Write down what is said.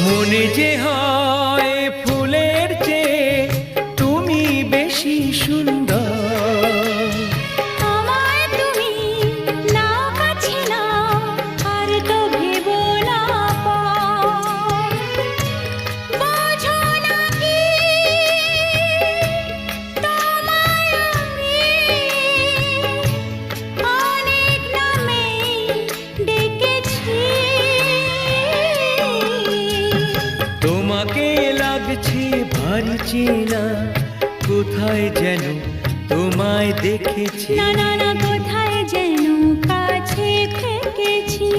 মনে যে হয় ফুলের চেয়ে তুমি বেশি সুন্দর। আমায় তুমি না কাছে নাও, আর তো ভেবো না পর। বোঝো না কি তোমায় আমি অনেক নামেই ডেকেছি। তোমাকে লাগছে ভারী চেনা, কোথায় যেন তোমায় দেখেছি। না না না, কোথায় যেন কাছে থেকেছি।